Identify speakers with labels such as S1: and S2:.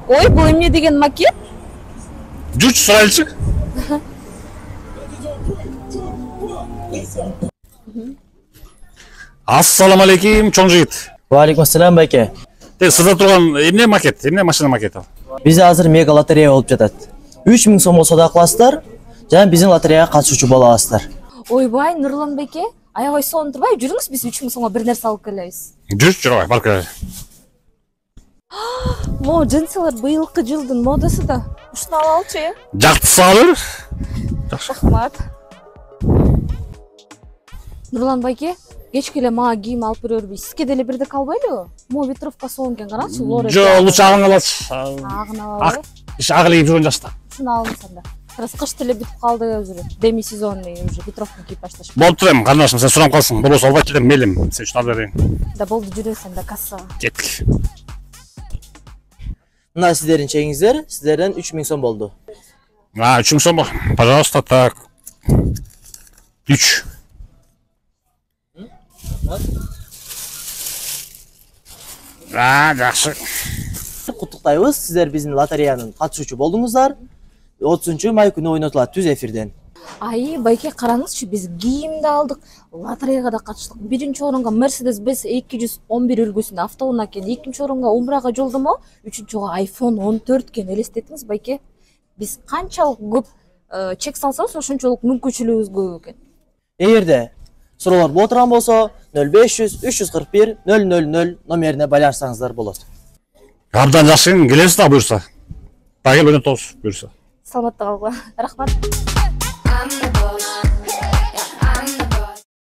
S1: Ой, bu эмне деген макет?
S2: Жүрчү сурайлычы. Ассаламу алейкум, чоң жигит.
S3: Валейкум ассалам байке.
S2: Сызда турган эмне макет? Эмне машина макети?
S3: Бизде азыр мега лотерея болуп жатат. 3000 сом болсо да кыласыздар, жана биздин лотереяга катышуучу боло аласыздар.
S1: Ойбай, Нурлан байке, аябай сонун турбай, жүрүңүз, биз 3000 сомго бир нерсе алып келебиз.
S2: Жүрчү, журабай, баркы.
S1: Мо, джинсылар быйылкы жылдын модасы да. Ушуну алалычы, э?
S2: Жактысы алыр. Жакшы.
S1: Рахмат. Нурлан байке, кечке эле мага кийим алып берерби? Сизге деле бирдек албайлыбы? Мо ветровка сонун экен, карачы, лоре.
S2: Жо, лучше агын алат.
S1: Агын алалы.
S2: Иш агы эле жүргөн жашта.
S1: Ушуну алыңыз анда. Раз кыш деле бүтүп калды уже. Деми сезонный уже ветровка кийип башташ.
S2: Болуп турем, карындашым, сен сурап калсың. Болбосо албайт элем, мейлим. Сен үчүн алып берейин.
S1: Да болду, жүрөсүң анда кассага.
S2: Кеттик.
S3: Мына сиздердин чегиңиздер, сиздерден 3000 сом болду.
S2: 3000 сом. Пожалуйста, так. 3. Жакшы.
S3: Куттуктайбыз, сиздер биздин лотереянын катышуучу болдуңуздар. 30 май күнү ойнотулат түз эфирден.
S1: Ай, байке караңызчы, биз кийим да алдык, лотереяга да катыштык. Биринчи орунга Mercedes-Benz 211 үлгүсүндө автоунаа экен, экинчи орунга Умрага жолдомо, үчүнчүгө iPhone 14 экен. Элестетиңиз байке. Биз канчалык көп чек салсабыз, ошончолук мүмкүнчүлүгүбүз көп экен.
S3: Эгерде суроолор боло турган болсо 0500 341 000 номерине байланышсаңыздар болот.
S2: Абдан жакшы, келесиз да буюрса. Дагы ойнотобуз буюрса.
S1: Саламатта калгыла. Рахмат.